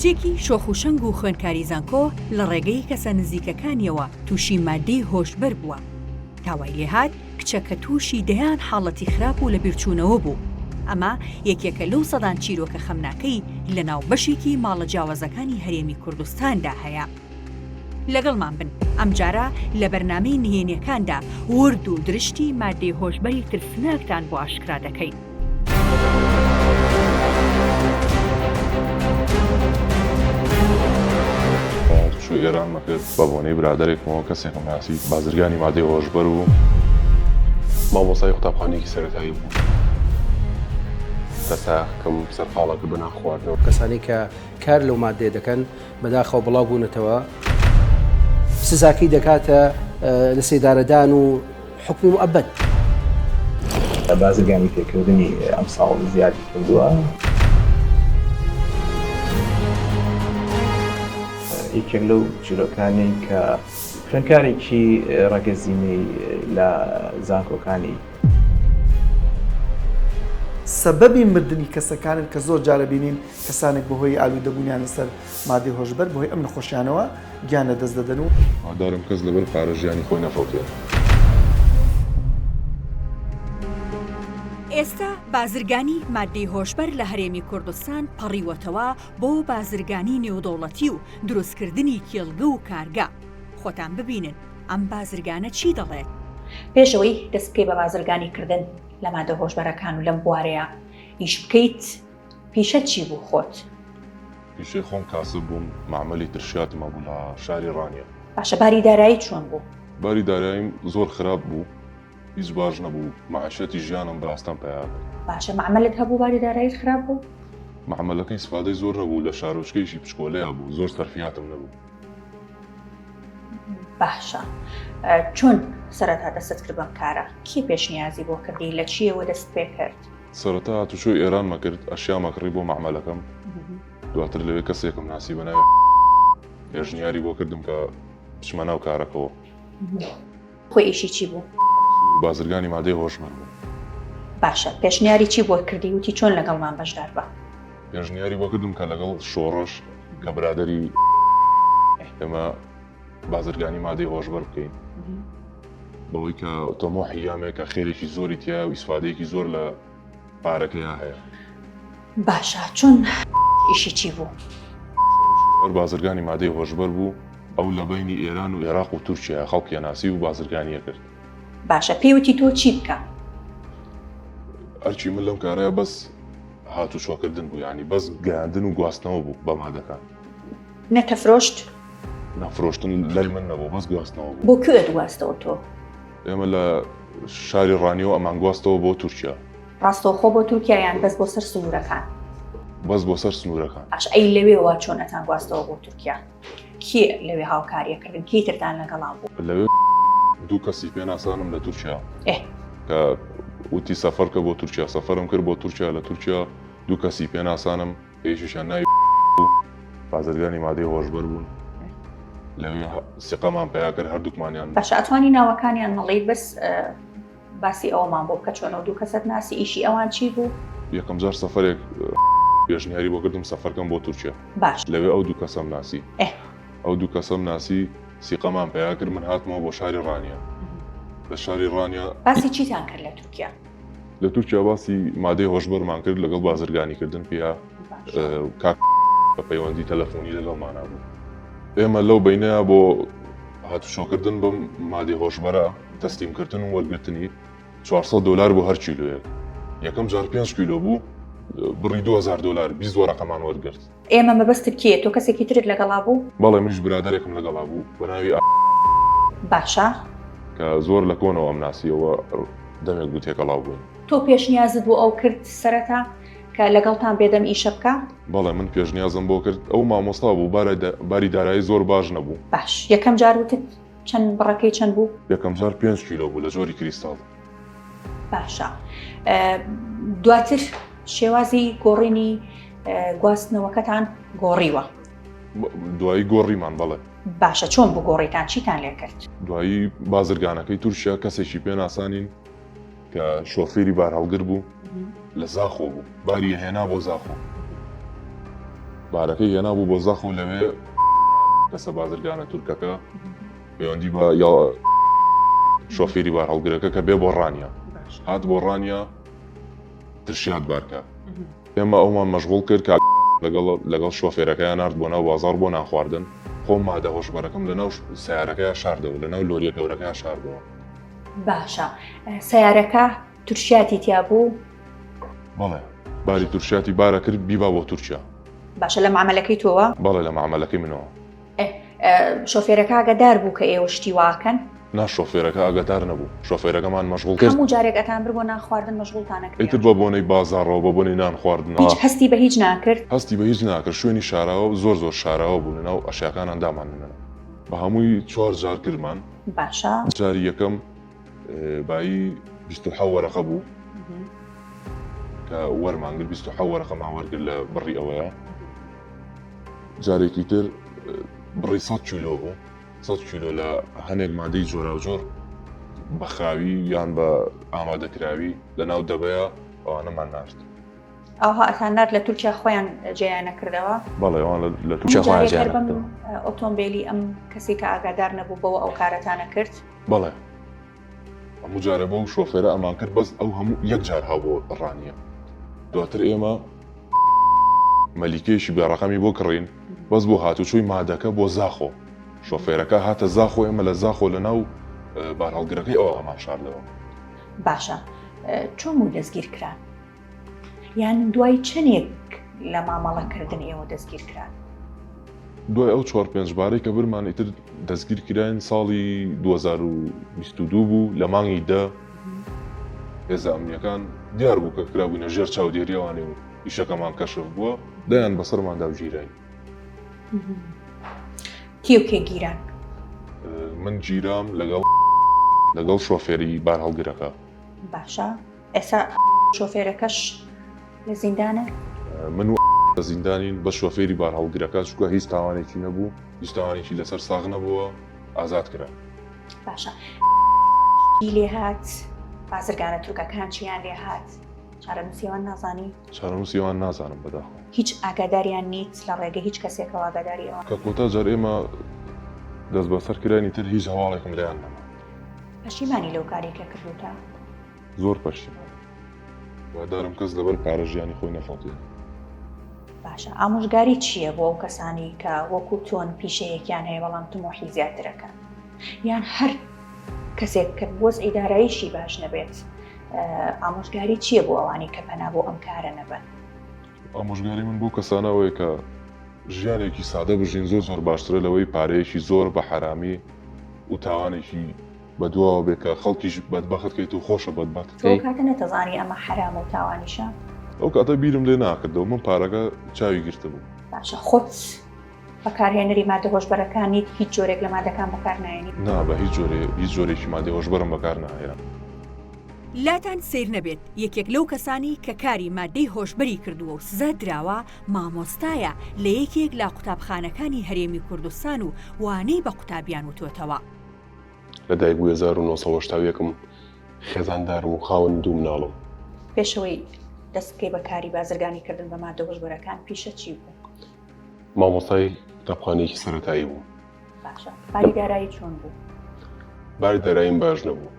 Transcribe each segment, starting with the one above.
کچێکی شۆخ و شەنگ و خوێنکاری زانکۆ لە ڕێگەی کەسە نزیکەکانیەوە تووشی مادەی هۆشبەر بووە. تاوای لێهات کچەکە تووشی دەیان حاڵەتی خراپ و لە بیرچوونەوە بوو. ئەمە یەکێکە لەو سەدان چیرۆکە خەمناکەی لە ناو بەشێکی ماڵە جیاوازەکانی هەرێمی کوردستاندا هەیە. لەگەڵمان بن ئەمجارە لە بەرنامەی نهێنیەکاندا ورد و درشتی مادەی هۆشبەری ترسناکتان بۆ ئاشکرا دەکەین. شو ئێران مەکرد بە بۆنەی برادێکەوە کەسێکم ناسی بازرگانی مادەی هۆشبەر و مامۆسای قوتابخانەیەکی سەرەتایی بوو. دەستا کەم سەرقاڵەکە بە ناخواردنەوە کەسانی کە کار لەو مادەیە دەکەن بەداخەوە بڵاو بوونەتەوە سزاکەی دەکاتە لە سێدارەدان و حکمی موعەبەد. بازرگانی پێکردنی ئەم ساڵ زیادی کردووە. یەکێک لەو چیرۆکانی کە خوێندکارێکی ڕەگەزینەی لە زانکۆکانی سەبەبی مردنی کەسەکانن کە زۆر جارە بینین کەسانێک بەهۆی ئالوودەبوونیان لەسەر مادەی هۆشبەر بەهۆی ئەم نەخۆشیانەوە گیانە دەست دەدەن و ئادارم کەس لەبەر پارێژیانی خۆی نەفەوتێت. ئێستا بازرگانی مادەی هۆشبەر لە هەرێمی کوردستان پەڕیوەتەوە بۆ بازرگانی نێودەوڵەتی و دروستکردنی کێڵگە و کارگا. خۆتان ببینن ئەم بازرگانە چی دەڵێت؟ پێشەوەی دەست پێ بە بازرگانی کردن لە مادە هۆشبەرەکان و لەم بوارەیە ئیش بکەیت پیشە چی بوو خۆت؟ پیشەی خۆم کاسب بووم معمەلی ترشیاتمە بوو لە شاری ڕانیە. باشە باری دارایی چۆن بوو؟ باری داراییم زۆر خراپ بوو، هیچ باش نەبوو، معاشەتی ژیانم بەڕاستان پێیان. باشە معاملەت هەبوو باری داراییت خراپ بوو؟ معاملەکەی سوادەی زۆر نەبوو، لە شارۆچکەیشی پشکۆلەیە بوو، زۆر سەرفیاتم نەبوو. باشە چۆن سەرەتا دەستت کرد بەم کارە؟ کی پێشنیازی بۆ کردی لە چیەوە دەست پێ کرد؟ سەرەتا هاتوچۆی ئێران مەکرد ئەشیامە کڕی بۆ معاملەکەم، دواتر لەوێ کەسێکم ناسی بەناوی پێشنیاری بۆ کردم کە بچمە ناو کارەکەەوە. خۆی ئیشی چی بوو؟ بازرگانی مادەی هۆشبەر بوو. باشە پێشنیاری چی بۆ کردی وتی چۆن لەگەڵمان بەشدار بە؟ پێشنیاری بۆ کردم کە لەگەڵ شۆڕش کە برادەری ئێمە بازرگانی مادەی هۆشبەر بکەین بەوەی کە تۆمۆحی یامێکە خێرێکی زۆری تیا و ئیسفادەیەکی زۆر لە پارەکەیان هەیە. باشە چۆن ئیشی چی بوو؟ بازرگانی مادەی هۆشبەر بوو ئەو لە بینی ئێران و عێراق و تورکیا خەڵکیە ناسی و بازرگانیە کرد. باشە پێوتی تۆ چی بکە؟ ئەرچی من لەم کارەیە بەس هاتوچۆکردن بوو، یعنی بەس گەیاندن و گواستنەوە بوو بە مادەکان. نەتەفرۆشت؟ نەفرۆشتن لەل من نەبوو، بەس گواستنەوە بوو. بۆ کوێ دواستەوە تۆ؟ ئێمە لە شاری ڕانیەوە ئەمان گواستەوە بۆ تورکیا. ڕاستەوخۆ بۆ تورکیایان بەس بۆ سەر سنوورەکان؟ بەس بۆ سەر سنوورەکان. ئەش ئەی لەوێەوە چۆنەتان گواستەوە بۆ تورکیا؟ کێ لەوێ هاوکاریەکردن کێ تردان لەگەڵام بوو؟ لەوێ دوو کەسی پێ ناسانم لە تورکیا کە وتی سەفەر کە بۆ تورکیا، سەفەرم کرد بۆ تورکیا، لە تورکیا دوو کەسی پێ ناسانم پێشیشان ناوی بازرگانی مادەی هۆشبەر بوون، لەوێ سقەمان پێیا کرد هەردووکمانیان. باشە ئەتوانی ناوەکانیان مەڵێیت بەس باسی ئەومان بۆ بکە چۆنەوە دوو کەسەت ناسی ئیشی ئەوان چی بوو؟ یەکەم جار سەفەرێک پێشنیاری بۆ کردم سەفەرکەم بۆ تورکیا. باش لەوێ ئەو دوو کەسەم ناسی ئەو دوو کەسەم ناسی سیقەمان پێیا کرد من هاتمەوە بۆ شاری ڕانیە. لە شاری ڕانیە باسی چیتان کرد لە تورکیا؟ لە تورکیا باسی مادەی هۆشبەرمان کرد لەگەڵ بازرگانیکردن پێیا کاک بە پەیوەندی تەلەفۆنی لەگەڵمانە بوو. ئێمە لەو بینەیە بۆ هاتوچۆکردن بەم مادەی هۆشبەرە تەسلیمکردن و وەرگرتنی 400 دلار بۆ هەر کیلۆیەک. یەکەم جار 5 کیلۆ بوو بڕی 2000 دلار 20 وەرەقەمان وەرگرت. ئێمە مەبەستت کێ؟ تۆ کەسێکی ترت لەگەڵا بوو؟ بەڵێ منیش برادەرێکم لەگەڵا بوو بەناوی باشە کە زۆر لە کۆنەوە ئەم ناسیەوە دەمێک بوو تێکەڵاو بووین. تۆ پێشنیازت بۆ ئەو کرد سەرەتا کە لەگەڵتان بێدەم ئیشە بکە؟ بەڵێ من پێشنیازم بۆ کرد ئەو مامۆستا بوو باری دارایی زۆر باش نەبوو. باش یەکەم جار وتت چەند بڕەکەی چەند بوو؟ یەکەم جار 5 کیلۆ بوو لە جۆری کریستاڵ. باشە دواتر شێوازی گۆڕینی گواستنەوەکەتان گۆڕیوە؟ دوایی گۆڕیمان بەڵێ. باشە چۆن بگۆڕیتان چیتان لێ کرد؟ دوایی بازرگانەکەی تورکیا کەسێکی پێ ناسانین کە شۆفێری بار هەڵگر بوو لە زاخۆ بوو، باری هێنا بۆ زاخۆ. بارەکەی هێنابوو بۆ زەخ و لەوێ کەسە بازرگانە تورکەکە پەیوەندی بە یا شۆفێری بار هەڵگرەکە کە بێ بۆ ڕانیا هات بۆ ڕانیا ترشیات بارکە ئێمە ئەومان مەشغوڵ کرد کە لەگەڵ شۆفێرەکەیان نارد بۆ ناو بازاڕ بۆ نانخواردن خۆم مادە هۆشبەرەکەم لەناو سیارەکەیان شاردەوە لەناو لۆریە گەورەکەیان شاردەوە. باشە سیارەکە تورشیاتی تیا بوو؟ بەڵێ باری تورشیاتی بارە کرد بیبا بۆ تورکیا. باشە لە معاملەکەی تۆوە؟ بەڵێ لە معاملەکەی منەوە. شۆفێرەکە ئاگادار بوو کە ئێوە شتی واکەن؟ نا شۆفێرەکە ئاگادار نەبوو شۆفێرەکەمان مەشغوڵ کرد هەموو جارێکەتان بر بۆ نانخواردن مەشغوڵتانە کرد ئیتر بە بۆنەی بازاڕەوە بە بۆنەی نان خواردن هیچ هەستی بە هیچ ناکرد؟ هەستی بە هیچ ناکرد شوێنی شاراوە زۆر شاراوە بوون لەناو ئەشیاکانان داماننە بە هەمووی 4 جار کردمان. باشە جاری یەکەم بایی 27 وەرەقە بوو کە وەرمانگر 27 وەرەقە ماوەرگرت لە بڕی ئەوەیە. جارێکی تر بڕی 100 کیلۆ بوو 100 کیلۆ لە هەنێک مادەی جۆرا و جۆر بە خاوی یان بە ئامادەکراوی لەناو دەبەیە ئەوانەمان نارد. ئەوها ئەتان نارد لە تورکیا خۆیان جێیان نەکردەوە؟ بەڵێ ئەوان لە تورکیا خۆیان جێیان نەکردەوە. ئۆتۆمبیلی ئەم کەسی کە ئاگادار نەبوو بەوە ئەو کارەتانە کرد؟ بەڵێ هەموو جارە بەو شۆفێرە ئەمان کرد بەس ئەو هەموو یەک جار هاو بۆ ڕانیە. دواتر ئێمە مەلیکەیەکی بێڕەقەمی بۆ کڕین بەس بۆ هاتوچۆی مادەکە بۆ زاخۆ شۆفێرەکە هاتە زاخۆ ئێمە لە زاخۆ لەناو بارهەڵگرەکەی ئەوە هەمان شاردەوە. باشە چۆن و دەستگیر کران یان دوای چەندێک لە مامەڵەکردن ئێوە دەستگیر کران؟ دوای ئەو 4-5 بارەی کە برمان ئیتر دەستگیرکراین ساڵی 2022 بوو لە مانگی دە هێزە ئەمنیەکان دیار بوو کە کرابووینە ژێر چاودێریەوانێ و ئیشەکەمان کەشف بووە دەیان بەسەرماندا و گیرین. کێ و کێ گیران؟ من گیرام لەگەڵ شۆفێری بار هەڵگرەکە. باشە ئێستا شۆفێرەکەش لە زیندانە؟ من و لە زیندانین بە شۆفێری بار هەڵگرەکە چووکە هیچ تاوانێکی نەبوو هیچ تاوانێکی لەسەر ساغ نەبووە ئازاد کرا. باشە لێ هات بازرگانە تورکەکان چیان لێ هات چارەنووسیەوان نازانی؟ چارەنووسیەوان نازانم بەداخۆ هیچ ئاگاداریان نیت لە ڕێگە هیچ کەسێکەوە ئاگاداریەوە؟ کە کۆتا جار ئێمە دەست بەسەرکرانی تر هیچ هەواڵێکم لێیان نەما. پەشیمانی لەو کارێکە کردوتە؟ زۆر پەشیمان وادارم کەس لەبەر پارە ژیانی خۆی نەفەڵتێ. باشە ئامۆژگاری چییە بۆ ئەو کەسانی کە وەکو تۆن پیشەیەکیان هەیە بەڵام تمۆحی زیاترەکەن یان هەر کەسێک کرد بۆز ئیداراییشی باش نەبێت ئامۆژگاری چییە بۆ ئەوانی کە پەنا بۆ ئەم کارە نەبن؟ ئامۆژگاری من بۆ کەسانەوەی کە ژیانێکی سادە بژین زۆر باشترە لەوەی پارەیەکی زۆر بە حرامی و تاوانێکی بەدواوە بێت کە خەڵکیش بەدبەخت کەیت و خۆشە بەدبەخت تۆ کاتە نەتەزانی ئەمە حرام و تاوانیشە؟ ئەو کاتە بیرم لێ ناکردەوە من پارەکە چاوی گرتە بوو. باشە خۆت بەکارهێنەری مادە هۆشبەرەکانیت هیچ جۆرێک لە مادەکان بەکار نایێنی؟ نا بە هیچ جۆرێکی مادەی هۆشبەرم بەکار نایە. لاتان سیر نەبێت یەکێک لەو کەسانی کە کاری مادەی هۆشبەری کردووە و سزا دراوە مامۆستایە لە یەکێک لە قوتابخانەکانی هەرێمی کوردستان و وانەی بە قوتابیان وتوتەوە. لە دایکبوو 1970 خێزاندارم و خاوەن دوو مناڵم. پێشەوەی دەستکەی بەکاری بازرگانی کردن بە مادە هۆشبەرەکان پیشە چی بوو؟ مامۆستای قوتابخانەیەکی سەرەتایی بوو. باشە باری دارایی چۆن بوو؟ باری داراییم باش نەبوو.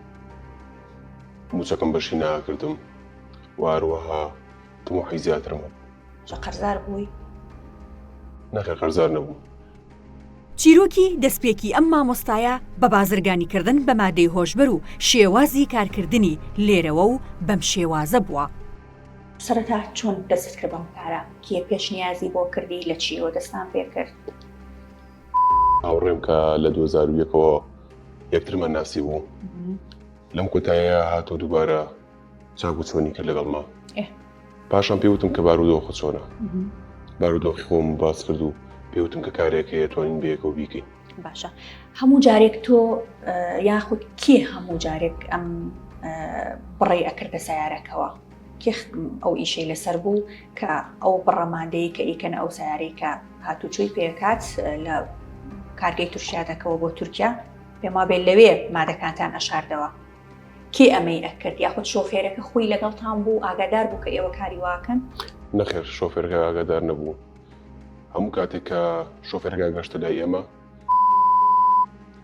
موچەکەم بەشی ناکردم و هەروەها تمۆحی زیاترمە. قەرزار بووی؟ نەخێر قەرزار نەبوو. چیرۆکی دەستپێکی ئەم مامۆستایە بە بازرگانیکردن بە مادەی هۆشبەر و شێوازی کارکردنی لێرەوە و بەم شێوازە بووە. سەرەتا چۆن دەست کرد بەم کارە؟ کێ پێشنیازی بۆ کردی لە چیەوە دەستان پێ کرد؟ هاوڕێم کە لە 2001ەوە یەکترمان ناسی بوو لەم کۆتاییە هاتۆ دووبارە چاک و چۆنی کرد لەگەڵما. پاشان پێوتم کە بارودۆخە چۆنە بارودۆخی خۆم باس کرد و پێوتم کە کارێک هەیە توانین بەیەکەوە بیکەین. باشە هەموو جارێک تۆ یاخود کێ هەموو جارێک ئەم بڕێ ئەکردە سیارەکەوە کێ ئەو ئیشەی لەسەر بوو کە ئەو بڕەمادەی کە ئیکەن ئەو سیارەی کە هاتوچۆی پێکات لە کارگەی تورکیاتەکەەوە بۆ تورکیا پێما بێت لەوێ مادەکانتان ئەشاردەوە کێ ئەمەی ئەکرد یاخود شۆفێرەکە خۆی لەگەڵتان بوو ئاگادار بوو کە ئێوە کاری واکەن؟ نەخێر شۆفێرەکە ئاگادار نەبوو هەموو کاتێک کە شۆفێرەکە گەشتە لای ئێمە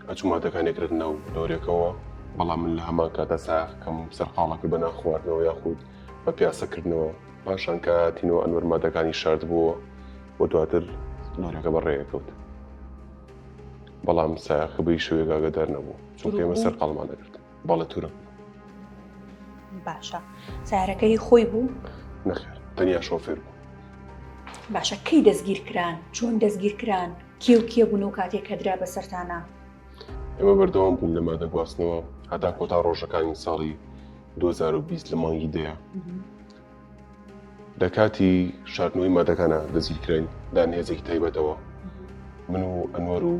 ئەچوو مادەکانێکرد ناو دۆرێکەوە، بەڵام من لە هەمان کاتە ساکەم سەرقاڵەکە بە ناخواردنەوە یاخود بە پیاسەکردنەوە، پاشان کاتینەوە ئەنوەر مادەکانی شارد بووە بۆ دواتر لۆرەکە بەڕێیە کەوت. بەڵام سایەخە بەی شوێک ئاگادار نەبوو چونکە ئێمە سەرقاڵمان دەکرد. بەڵێ تورە باشە سیارەکەی خۆی بوو؟ نەخێر، تەنیا شۆفێر بوو. باشە کەی دەستگیر کران؟ چۆن دەستگیر کران؟ کێ و کێ بوون و کاتێک کە درا بەسەرتانە؟ ئێمە بەردەوام بوون لە مادەگواستنەوە هەتا کۆتا ڕۆژەکانی ساڵی 2020 لە مانگی دەیە. لە کاتی شاردنەوەی مادەکانە دەستگیرکراین دانهێزێکی تایبەتەوە، من و ئەنوەر و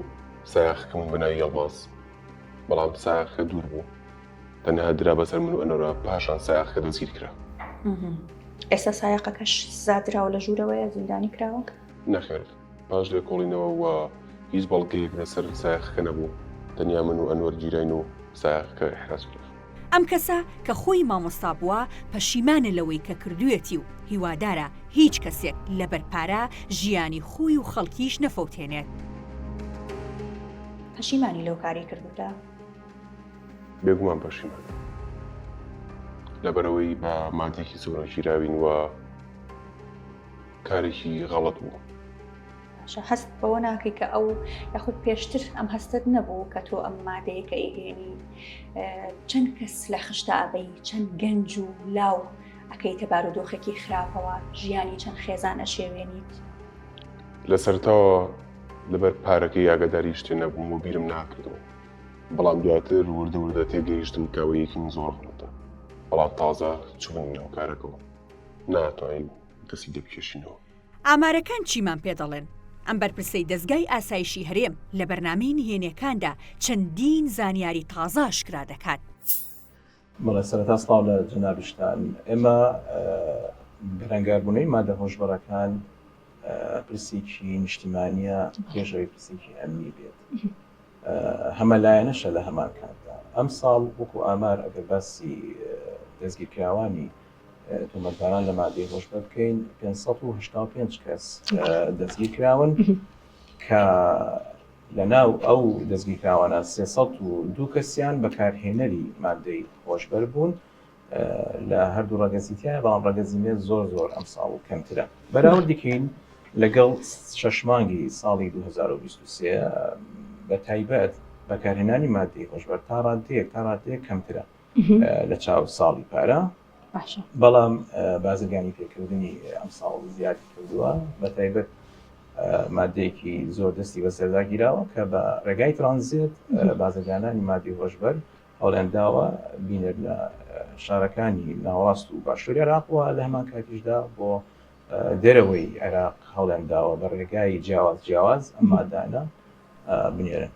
سایەخەکەمون بەناوی ئەڵماس، بەڵام سایەخەکە دوور بوو، تەنها درا بەسەر من و ئەنوەرە، پاشان سایەخەکە دەستگیر کرا. ئێستا سایەقەکەش زادراوە لە ژوورەوەیە زیندانی کراوە؟ نەخێر، پاش لێ کۆڵینەوە و هیچ بەڵگەیەک لەسەر سایەخەکە نەبوو، تەنیا من و ئەنوەر گیراین و سایەخەکە ئیحراز کرا. ئەم کەسە کە خۆی مامۆستا بووە پەشیمانە لەوەی کە کردوێتی و هیوادارە هیچ کەسێک لەبەر پارە ژیانی خۆی و خەڵکیش نەفەوتێنێت. پەشیمانی لەو کاری کردوتە؟ بێگومان پەشیمانە، لەبەرەوەی بە مادێکی زۆرە گیراوین و کارێکی غەڵەت بوو. باشە هەست بەوە ناکەی کە ئەو یاخود پێشتر ئەم هەستت نەبوو کە تۆ ئەم مادەیە کە ئیهێنی چەند کەس لە خشتە ئابەی چەند گەنج و لاو ئەکەیتە بارودۆخێکی خراپەوە ژیانی چەند خێزان ئەشێوێنیت؟ لە سەرتاوە لەبەر پارەکەی ئاگاداری شتێ نەبووم و بیرم ناکردەوە، بەڵام دواتر وردە وردە تێگەیشتم کەوەیەکی زۆر غەڵەتە، بەڵام تازە چوون ناو کارەکەەوە ناتوانین دەستی دەبکێشینەوە. ئامارەکان چیمان پێ دەڵێن؟ ئەم بەرپرسەی دەستگای ئاسایشی هەرێم لە بەرنامەی نهێنیەکاندا چەندین زانیاری تازە ئاشکرا دەکات. بەڵێ سەرەتا سڵاو لە جەنابیشتان، ئێمە بەرەنگاربوونەی مادە هۆشبەرەکان پرسێکی نیشتیمانیە پێشەوەی پرسێکی ئەمنی بێت، هەمەلایەنەشە لە هەمان کاتدا. ئەم ساڵ وەکو ئامار ئەگەر باسی دەستگیرکراوانی تۆمەتباران لە مادەی هۆشبەر بکەین 585 کەس دەستگیرکراون کە لە ناو ئەو دەستگیرکراوانە 302 کەسیان بەکارهێنەری مادەی هۆشبەر بوون لە هەردوو ڕەگەزیتیایە، بەڵام ڕەگەزینێ زۆر ئەم ساڵ و کەمترە. بەراوردیکەین لەگەڵ 6 مانگی ساڵی 2023 بە تایبەت بەکارهێنانی مادەی هۆشبەر تا ڕادەیەک کەمترە لە چاو ساڵی پارە. بەڵام بازرگانی پێکردنی ئەم ساڵ زیادی کردووە، بە تایبەت مادەیەکی زۆر دەستی بەسەردا گیراوە کە بە ڕێگای ترانزیت بازرگانانی مادەی هۆشبەر هەوڵێنداوە بینێت لە شارەکانی ناوەڕاست و باشووری عێراقەوە، لە هەمان کاتیشدا بۆ دەرەوەی عێراق هەوڵێنداوە بە ڕێگای جیاواز ئەم مادانە بنێرن.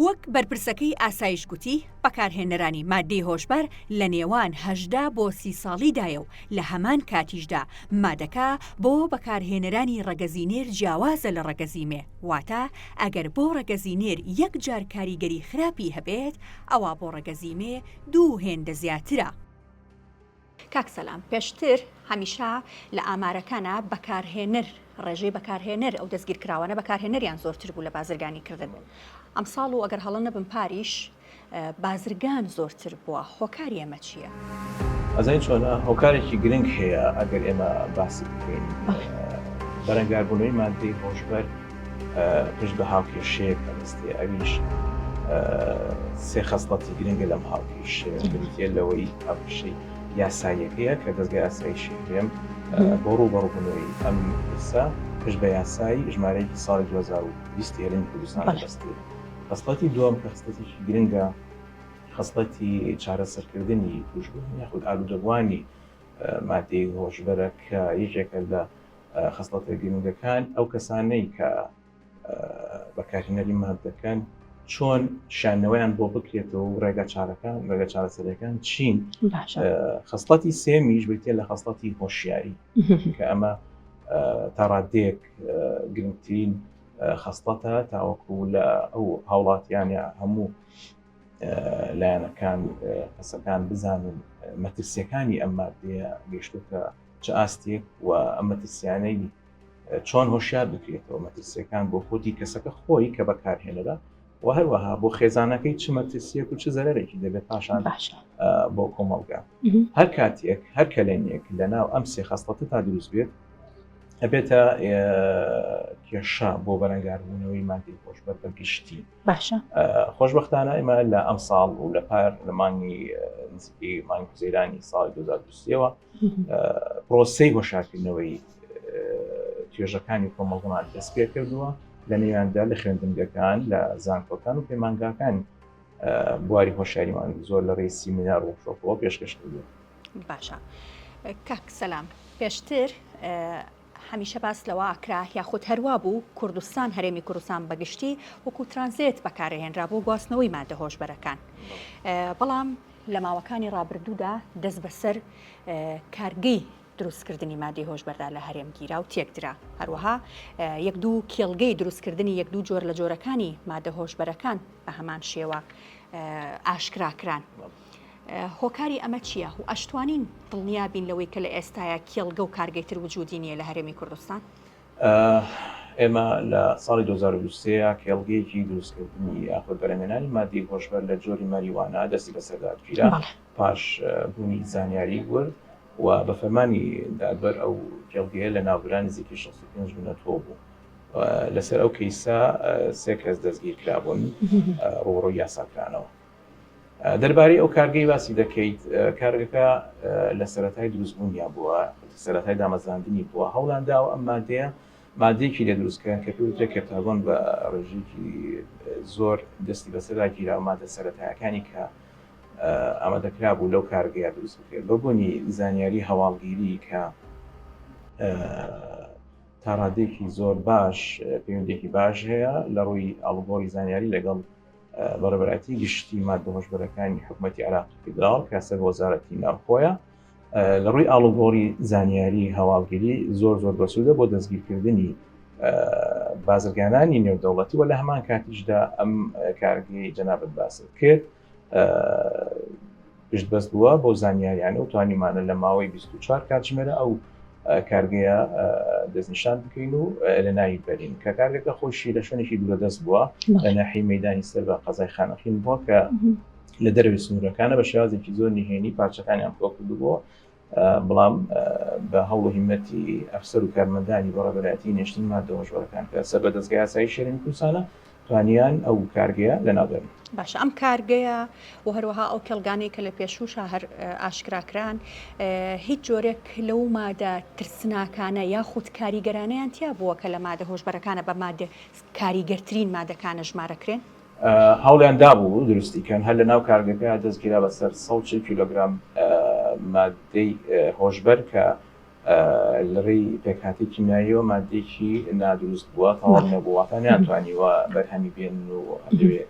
وەک بەرپرسەکەی ئاسایش گوتی، بەکارهێنەرانی مادەی هۆشبەر لە نێوان 18 بۆ 30 ساڵیدایە و لە هەمان کاتیشدا مادەکە بۆ بەکارهێنەرانی ڕەگەزینێر جیاوازە لە ڕەگەزیمێ، واتە ئەگەر بۆ ڕەگەزینێر یەک جار کاریگەری خراپی هەبێت ئەوە بۆ ڕەگەزیمێ 2 هێندە زیاترە. کاک سەلام، پێشتر هەمیشە لە ئامارەکانە بەکارهێنەر ڕێژەی بەکارهێنەر ئەو دەستگیرکراوانە بەکارهێنەریان زۆرتر بوو لە بازرگانی کردن. ئەم ساڵ و ئەگەر هەڵە نەبن پاریش بازرگان زۆرتر بووە، هۆکاری ئێمە چییە؟ ئەزای چۆنە هۆکارێکی گرنگ هەیە ئەگەر ئێمە باسی بکەین بەرەنگاربوونەوەی مادەی هۆشبەر پشت بە هاوکێشەیەک هەبستێ، ئەویش سێ خەسڵەتی گرنگە لەم هاوکێشەیە بریتێ لەوەی هاوکێشەی یاساییەکەیە کە دەستگای ئاسایشی هەرێم بۆ ڕووبەڕووبوونەوەی ئەم پرسە پشت بە یاسایی ژمارەیەکی ساڵی 2020 هێرشی کوردستان بەستێ. خەسڵەتی دووەم کە خەسڵەتێکی گرنگە خەسڵەتی چارەسەرکردنی توشبوون یاخود ئالوودەبوانی مادەی هۆشبەرە کە یەکێکە لە خەسڵەتە گرنگەکان ئەو کەسانەی کە بەکارهێنەری مادەکان چۆن شانەوەیان بۆ بکرێتەوە و ڕێگە چارەسەرەکان چین. خەسڵەتی سێمیش بریتێ لە خەسڵەتی هۆشیاری کە ئەمە تا ڕادەیەک گرنگترین خەسڵەتە تاوەکو لە ئەو هاوڵاتیانە هەموو لایەنەکان کەسەکان بزانن مەترسیەکانی ئەم مادەیە گەیشتوکە چه ئاستێک و ئەم مەترسیانەی چۆن هۆشیار بکرێتەوە مەترسیەکان بۆ خۆتی کەسەکە خۆی کە بەکارهێنەرە و هەروەها بۆ خێزانەکەی چ مەترسیەک و چ زەرەرێکی دەبێت پاشان بۆ کۆمەڵگا هەر کاتێک هەر کەلێنێک لە ناو ئەم سێ خەسڵەتە تا دروست بێت ئەبێتە کێشە بۆ بەرەنگاربوونەوەی مادەی هۆشبەر بە گشتی. باشە خۆشبەختانە ئێمە لە ئەم ساڵ و لە پار لە مانگی نزیکی مانگی کوزەیرانی ساڵی 2023ەوە پرۆسەی هۆشارکردنەوەی توێژەکانی کۆمەڵگەمان دەست پێ کردووە لە نێواندا لە خوێندنگەکان لە زانکۆکان و پەیمانگاکان بواری هۆشیاریمان زۆر لە ڕێی سیمینار و ورکشۆپەوە پێشکەش کردووە. باشە کاک سەلام پێشتر هەمیشە باس لەوە ئاکرا یاخود هەروە بوو کوردستان هەرێمی کوردستان بەگشتی وەکو ترانزیت بەکارهێنرا بۆ گواستنەوەی مادە هۆشبەرەکان بەڵام لە ماوەکانی ڕابردوودا دەست بەسەر کارگەی دروستکردنی مادەی هۆشبەردا لە هەرێمگیرا و تێکدرا هەروەها یەک دوو کێڵگەی دروستکردنی یەک دوو جۆر لە جۆرەکانی مادە هۆشبەرەکان بە هەمان شێوە ئاشکراکران. هۆکاری ئەمە چییە و ئەشتوانین دڵنیا بین لەوەی کە لە ئێستاە کێڵگە و کارگەیتر وجودی نیە لە هەرێمی کوردستان؟ ئێمە لە ساڵی 2023 کێڵگەیەکی دروستکردنی یاخود بەرهەمهێنانی مادەی هۆشبەر لە جۆری ماریوانە دەستی بەسەرداگیرا پاش بوونی زانیاری گورد و بە فەرمانی دادبەر ئەو کێڵگەیە لە ناوبران نزیکی 65 بوونەتەوە بوو. لەسەر ئەو کەیسا سێ کەس دەستگیر کرابوون ڕۆڕۆی یاساکرانەوە. دەربارەی ئەو کارگەی باسی دەکەیت کارگەکە لە سەرەتای دروستبوونیا بووە سەرەتای دامەزراندنی بووە هەوڵاندا و ئەم مادەیەکی لە دروستکردن کە پێوترێت کەپتاگۆن بە ڕێژێکی زۆر دەستی بەسەرداگیرا و مادە سەرەتایەکانی کە ئامادەکرا بوو لەو کارگەیە دروست بکرێت بە بوونی زانیاری هەواڵگیری کە تا ڕادێکی زۆر باش پەیوەندێکی باش هەیە لە ڕووی ئاڵوگۆڕی زانیاری لەگەڵ بەڕێبەتی گشتی مادە هۆشبەرەکانی حکوومەتی عێراقی فیدراڵ کە سەر وەزارەتی ناوخۆیە لە ڕووی ئاڵوگۆڕی زانیاری هەواڵگیری زۆر بەسوودە بۆ دەستگیرکردنی بازرگانانی نێودەوڵەتی و لە هەمان کاتیشدا ئەم کارگەی جەنابەت باست کرد پشت بەست بووە بۆ زانیاریانە و توانیمانە لە ماوەی 24 کاتژمێرە ئەو کارگەیە دەستنیشان بکەین و لە ناوی بەرین کە کارگەکە خۆشی لە شوێنێکی دوورە دەست بووە لە ناحیەی مەیدانی سەر بە قەزای خانەخین بووە کە لە دەروی سنوورەکانە بە شێوازێکی زۆر نهێنی پارچەکانیان فڵۆ کردبووە بەڵام بە هەوڵ و هیمەتی ئەفسەر و کارمەندانی بەڕێبەرایەتی نێشتنی مادە هۆشبەرەکان کە سەر بە دەستگای یاسایی شێرینی کوردستانە توانیان ئەو کارگەیە لەناوبەرن. باشە ئەم کارگەیە و هەروەها ئەو کێڵگانەی کە لە پێشووشە هەر ئاشکراکران هیچ جۆرێک لەو مادە ترسناکانە یاخود کاریگەرانەیان تیا بووە کە لە مادە هۆشبەرەکانە بە مادە کاریگەرترین مادەکانە ژمارەکرێن؟ هەوڵیان دابوو دروستیکەن هەر لە ناو کارگەکە دەستگیرا بەسەر 140 کیلۆگرام مادەی هۆشبەر کە لەڕێی پێکهاتی کیمیاییەوە مادێکی نادروست بووە تەواو نەبووەکان ناتوانیوە بەرهەمی بێن و هەندوێ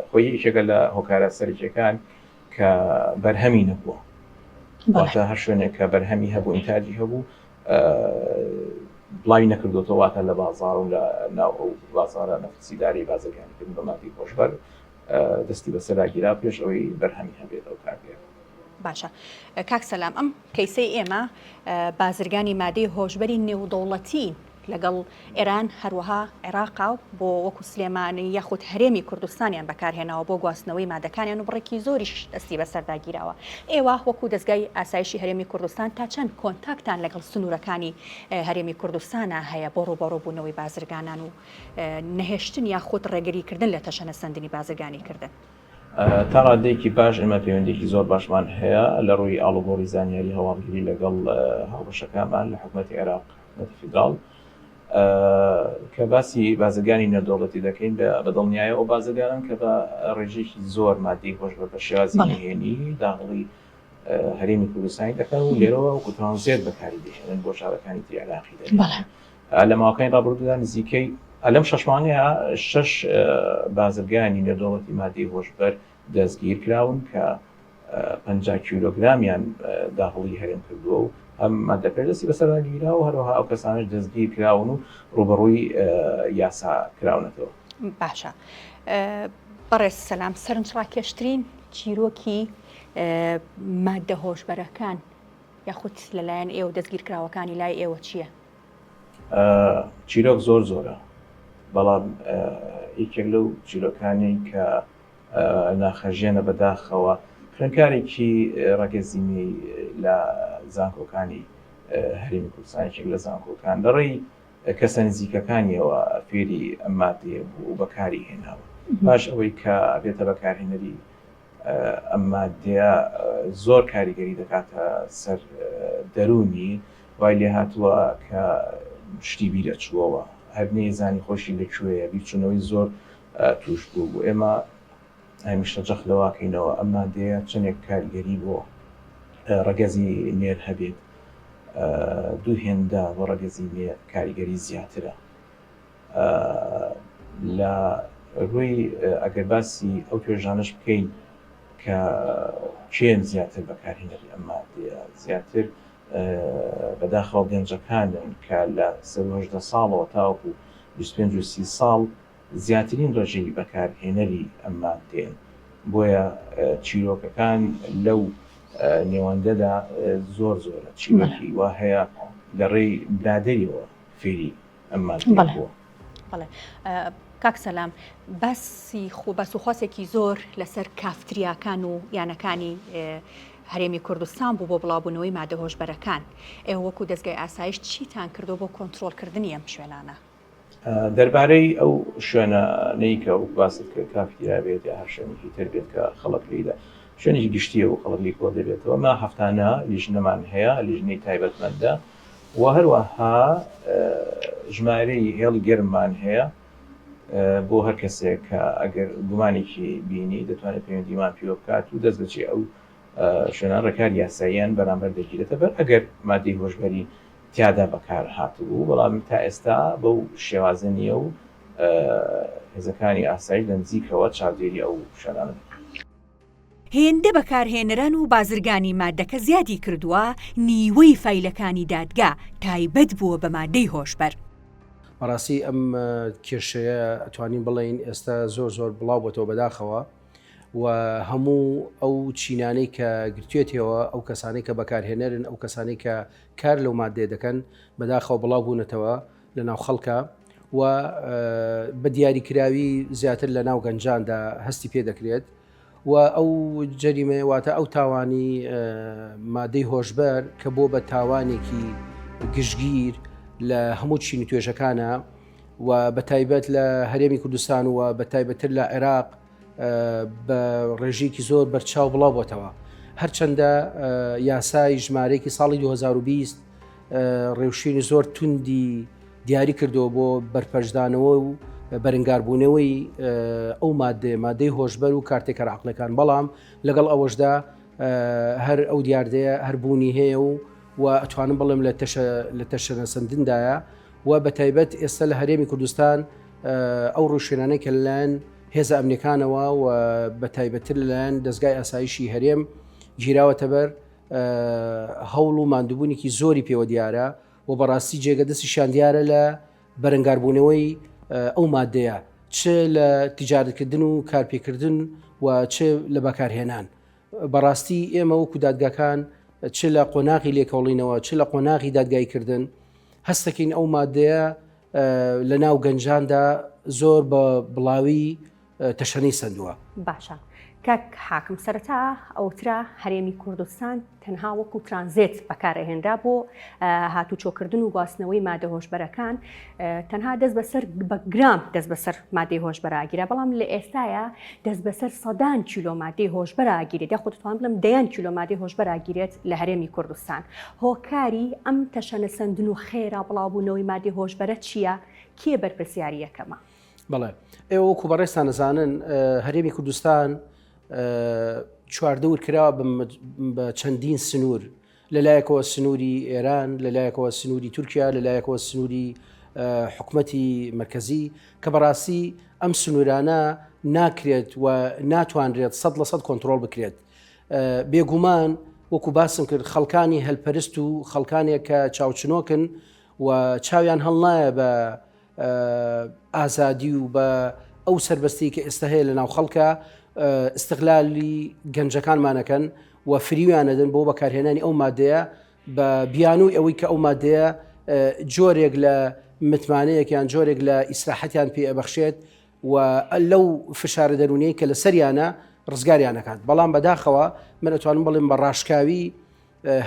خۆی یەکێکە لە هۆکارە سەرکیەکان کە بەرهەمی نەبووە واتە هەر شوێنێک کە بەرهەمی هەبوو ئینتاجی هەبوو بڵاوی نەکردوتەوە واتە لە بازاڕ و لە ناو ئەو بازاڕە نەفسیداری بازرگانیکردن بە مادەی هۆشبەر دەستی بەسەرگیرا پێش ئەوەی بەرهەمی هەبێت ئەو کارگەیە. باشە کاک سەلام ئەم کەیسەی ئێمە بازرگانی مادەی هۆشبەری نێودەوڵەتی لەگەڵ ئێران هەروەها عێراقا و بۆ وەکو سلێمانی یاخود هەرێمی کوردستانیان بەکارهێناوە بۆ گواستنەوەی مادەکانیان و بڕێکی زۆریش دەستی بەسەرداگیراوە. ئێوە وەکو دەستگای ئاسایشی هەرێمی کوردستان تا چەند کۆنتاکتان لەگەڵ سنوورەکانی هەرێمی کوردستانە هەیە بۆ ڕوبەڕووبوونەوەی بازرگانان و نەهێشتن یاخود ڕێگریکردن لە تەشەنە سەندنی بازرگانیکردن؟ تا ڕادەیەکی باش ئێمە پەیوەندێکی زۆر باشمان هەیە لە ڕووی ئاڵوگۆڕی زانیاری هەواڵگیری لەگەڵ هاوبەشەکانمان لە حکوومەتی عێراق فیدراڵ کە باسی بازرگانی نێودەوڵەتی دەکەین بە دڵنیایە ئەو بازرگانن کە بە ڕێژێکی زۆر مادەی هۆشبەر بە شێوازی نهێنی داخڵی هەرێمی کوردستانی دەکەن و لێرەوە وەکو ترانزیت بەکاری دێنن بۆ شارەکانی تری عێراقی لە ماوەکانی ڕابردوودا نزیکەی لەم 6 مانگەیە 6 بازرگانی نێودەوڵەتی مادەی هۆشبەر دەستگیر کراون کە 50 کیلۆگرامیان داخڵی هەرێم کردووە و ئەم مادەپێر دەستی بەسەرداگیرا و هەروەها ئەو کەسانش دەستگیر کراون و ڕوبەڕووی یاسا کراونەتەوە. باشە بەڕێز سەلام سەرنجڕاکێشترین چیرۆکی مادە هۆشبەرەکان یاخود لەلایەن ئێوە دەستگیرکراوەکانی لای ئێوە چییە؟ چیرۆک زۆرە بەڵام یەکێک لەو چیرۆکانی کە ناخەژێنە بەداخەوە خوێندکارێکی ڕاگەزینەی لە زانکۆکانی هەرێمی کوردستانێکێک لە زانکۆکان لەڕێی کەسە نزیکەکانیەوە فێری ئەم مادەیە بوو بەکاری هێناوە باش ئەوەی کە بێتە بەکارهێنەری ئەم مادەیە زۆر کاریگەری دەکاتە سەر دەرونی وای لێ هاتووە کە شتی بیرە چووەوە هەر نێزانی خۆشی لەکوێیە بیرچوونەوەی زۆر توش بوو ئێمە هەمیشە جەخ لەواکەینەوە ئەم مادەیە چەندێک کاریگەری بۆ ڕەگەزی نێر هەبێت دوو هێندا بۆ ڕەگەزی نێر کاریگەری زیاترە لە ڕووی ئەگەر باسی ئەو توێژانش بکەین کە چێن زیاتر بەکارهێنەری ئەم مادەیە زیاتر بەداخەوە گەنجەکانن کە لە 18 ساڵەوە تاوەکو 25 ساڵ زیاترین ڕێژەی بەکارهێنەری ئەم مادەیەن بۆیە چیرۆکەکان لەو نێوەندەدا زۆرە چیرۆکی وا هەیە لە ڕێی برادەریەوە فێری ئەم مادەیە بووە. بەڵێ کاک سەلام باسی خۆبەسوخواسێکی زۆر لەسەر کافتریاکان و یانەکانی هەرێمی کوردستان بوو بۆ بڵاوبوونەوەی مادە هۆشبەرەکان ئێوە وەکو دەستگای ئاسایش چیتان کردو بۆ کۆنتڕۆلکردنی ئەم شوێنانە؟ دەربارەی ئەو شوێنانەی کە ئەو باست کرد کافتریا بێت یا هەر شوێنێکی تر بێت کە خەڵک لێیدا شوێنێکی گشتیە و خەڵک لێ کۆ دەبێتەوە ما هەفتانە لیژنەمان هەیە لیژنەی تایبەتمەندە و هەروەها ژمارەی هێڵی گەرممان هەیە بۆ هەر کەسێک کە ئەگەر گومانێکی بینی دەتوانێت پەیوەندیمان پێوە بکات و دەست بچێ ئەو شوێنان ڕێکار یاساییان بەرامبەر دەگیرێتە بەر ئەگەر مادەی هۆشبەری تیادا بەکار هاتبوو بەڵام تا ئێستا بەو شێوازە نییە و هێزەکانی ئاسایی لە نزیکەوە چاودێری ئەو شوێنانە هێندە بەکارهێنەران و بازرگانی مادەکە زیادی کردووە نیوەی فایلەکانی دادگا تایبەت بووە بە مادەی هۆشبەر. بەڕاستی ئەم کێشەیە ئەتوانین بڵێن ئێستا زۆر بڵاو بۆتەوە بەداخەوە و هەموو ئەو چینانەی کە گرتوێتەوە ئەو کەسانەی کە بەکارهێنەرن ئەو کەسانی کە کار لەو مادەیە دەکەن بەداخەوە بڵاو بوونەتەوە لە ناو خەڵکە و بە دیاریکراوی زیاتر لە ناو گەنجاندا هەستی پێ دەکرێت و ئەو جەریمە واتە ئەو تاوانی مادەی هۆشبەر کە بۆ بە تاوانێکی گشتگیر لە هەموو چینی توێژەکانە و بە تایبەت لە هەرێمی کوردستان و بە تایبەتر لە عێراق بە ڕێژێکی زۆر بەرچاو بڵاو بۆتەوە هەرچەندە یاسای ژمارەیەکی ساڵی 2020 ڕێوشینی زۆر توندی دیاری کردەوە بۆ بەرپەرشدانەوە و بەرەنگاربوونەوەی ئەو مادەی هۆشبەر و کارتێکە عەقڵەکان بەڵام لەگەڵ ئەوەشدا هەر ئەو دیاردەیە هەربوونی هەیە و ئەتوانم بڵێم لە تەشەنەسەندندایە و بە تایبەت ئێستا لە هەرێمی کوردستان ئەو ڕوشێنانەی کە لەلایەن هێزە ئەمنیەکانەوە و بە تایبەتر لەلایەن دەستگای ئاسایشی هەرێم گیراوەتە بەر هەوڵ و ماندووبوونێکی زۆری پێوە دیارە و بەڕاستی جێگە دەستیشان دیارە لە بەرەنگاربوونەوەی ئەو مادەیە چ لە تیجارەتکردن و کارپێکردن و چ لە بەکارهێنان بەڕاستی ئێمە وەکو دادگاکان چ لە قۆناغی لێکۆڵینەوە چ لە قۆناغی دادگایکردن هەستەکەین ئەو مادەیە لە ناو گەنجاندا زۆر بە بڵاوی تەشەنەی سندووە. باشە کاک حاکم سەرەتا ئەوترا هەرێمی کوردستان تەنها وەکو ترانزیت بەکارهێنرا بۆ هاتوچۆکردن و گواستنەوەی مادە هۆشبەرەکان تەنها دەست بەسەر بە گرام دەست بەسەر مادەی هۆشبەرەگیرە بەڵام لە ئێستاە دەست بەسەر 100 کیلۆ مادەی هۆشبەرەگیرێت یا خۆتتوان بڵم 10 کیلۆ مادەی هۆشبەرەگیرێت لە هەرێمی کوردستان هۆکاری ئەم تەشەنەسەندن و خێرا بڵاوبوونەوەی مادەی هۆشبەرە چییە کێ بەرپرسیاری یەکەمە؟ بەڵێ ئێوە وەکو بەڕێستان نەزانن هەرێمی کوردستان چواردە ورکراوە بە چەندین سنوور لەلایەکەوە سنووری ئێران لەلایەکەوە سنووری تورکیا لەلایەکەوە سنووری حکوومەتی مرکزی کە بەڕاستی ئەم سنوورانە ناکرێت و ناتوانرێت 100% کۆنتترۆل بکرێت بێگومان وەکو باسم کرد خەڵکانی هەلپەرست و خەڵکانێک کە چاوچنۆکن و چاویان هەڵ نایە بە ئازادی و بە ئەو سربەستی کە ئێستا هەیە لە ناو خەڵکە استقلالی گەنجەکانمانەکەن و فریویانەدەن بۆ بەکارهێنانی ئەو مادەیە بە بیانووی ئەوەی کە ئەو مادەیە جۆرێک لە متمانەیەکیان جۆرێک لە ئیسراحەتیان پێ ئەبەخشێت و لەو فشارە دەرونەی کە لە سەریانە ڕزگاریانەکات. بەڵام بەداخەوە من ئەتوانم بڵێم بە ڕاشکاوی